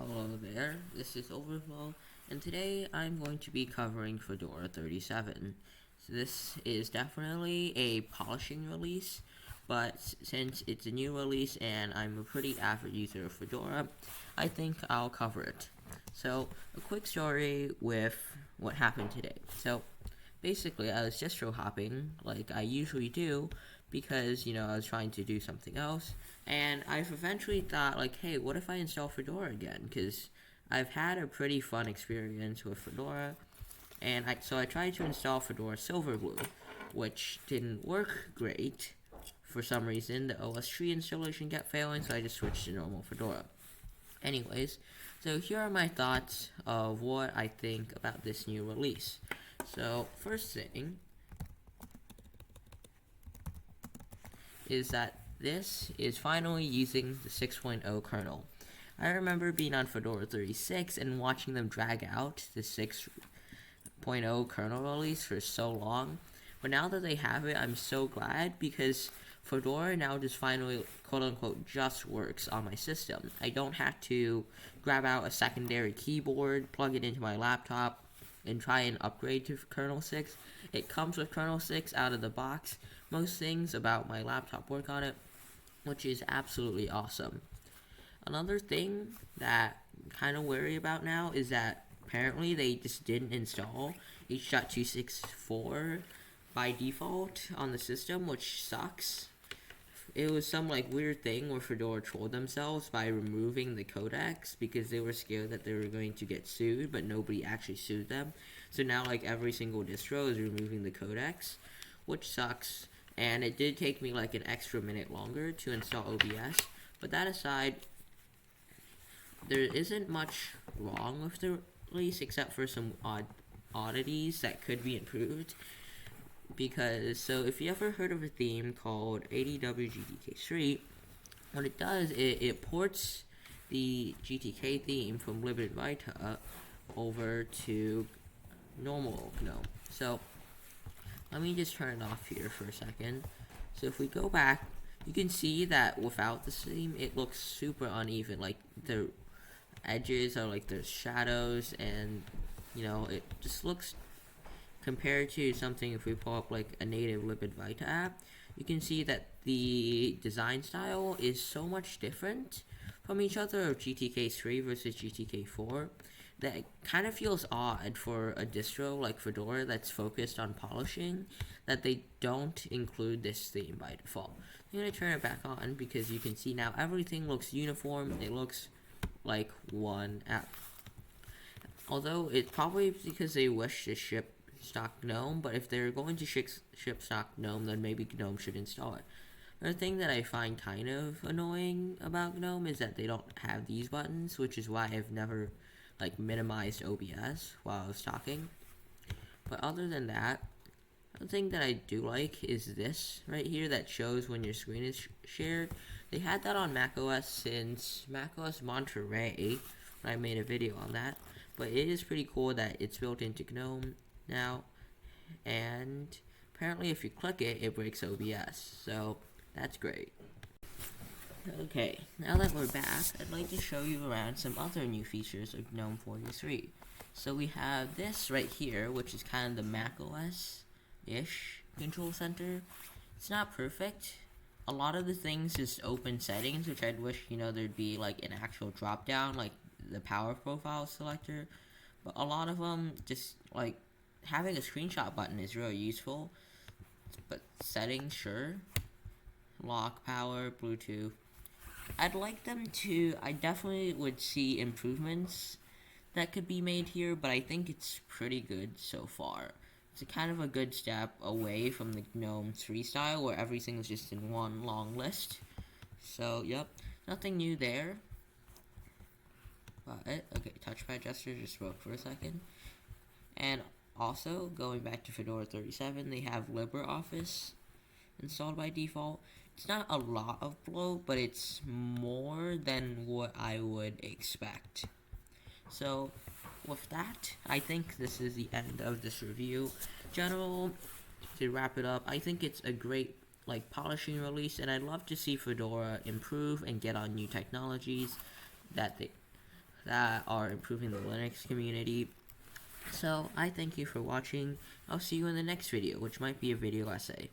Hello there, this is Overflow, and today I'm going to be covering Fedora 37. So this is definitely a polishing release, but since it's a new release and I'm a pretty avid user of Fedora, I think I'll cover it. So, a quick story with what happened today. So, basically, I was distro hopping like I usually do because, I was trying to do something else. And I've eventually thought, like, hey, what if I install Fedora again? Because I've had a pretty fun experience with Fedora. And so I tried to install Fedora Silverblue, which didn't work great. For some reason, the OS tree installation kept failing, so I just switched to normal Fedora. Anyways, so here are my thoughts of what I think about this new release. So, first thing is that this is finally using the 6.0 kernel. I remember being on Fedora 36 and watching them drag out the 6.0 kernel release for so long, but now that they have it, I'm so glad because Fedora now just finally, quote-unquote, just works on my system. I don't have to grab out a secondary keyboard, plug it into my laptop, and try and upgrade to kernel 6. It comes with kernel 6 out of the box. Most things about my laptop work on it, which is absolutely awesome. Another thing that I'm kind of worried about now is that apparently they just didn't install H.264 by default on the system, which sucks. It was some weird thing where Fedora trolled themselves by removing the codecs because they were scared that they were going to get sued, but nobody actually sued them. So now every single distro is removing the codecs, which sucks. And it did take me an extra minute longer to install OBS. But that aside, there isn't much wrong with the release except for some oddities that could be improved. So if you ever heard of a theme called ADW-GTK3, what it does, it ports the GTK theme from libvita over to normal GNOME. So let me just turn it off here for a second. So if we go back, you can see that without the theme, it looks super uneven. The edges are there's shadows, and it just looks, compared to something, if we pull up a native libvita app, you can see that the design style is so much different from each other of GTK3 versus GTK4 that it kind of feels odd for a distro like Fedora that's focused on polishing that they don't include this theme by default. I'm going to turn it back on because you can see now everything looks uniform. It looks like one app. Although it's probably because they wish to ship stock GNOME, but if they're going to ship stock GNOME, then maybe GNOME should install it. Another thing that I find kind of annoying about GNOME is that they don't have these buttons, which is why I've never minimized OBS while I was talking. But other than that, the thing that I do like is this right here that shows when your screen is shared. They had that on macOS since macOS Monterey, when I made a video on that. But it is pretty cool that it's built into GNOME now, and apparently if you click it, it breaks OBS, so that's great. Okay, now that we're back, I'd like to show you around some other new features of GNOME 43. So we have this right here, which is kind of the macOS-ish control center. It's not perfect. A lot of the things just open settings, which I'd wish, there'd be an actual drop down, like the power profile selector. But a lot of them just having a screenshot button is really useful. But settings, sure. Lock, power, Bluetooth. I definitely would see improvements that could be made here, but I think it's pretty good so far. It's kind of a good step away from the GNOME 3 style where everything is just in one long list. So, yep, nothing new there. Okay, touchpad gesture just broke for a second. And also, going back to Fedora 37, they have LibreOffice installed by default. It's not a lot of bloat, but it's more than what I would expect. So, with that, I think this is the end of this review. To wrap it up, I think it's a great polishing release, and I'd love to see Fedora improve and get on new technologies that they that are improving the Linux community. So I thank you for watching. I'll see you in the next video, which might be a video essay.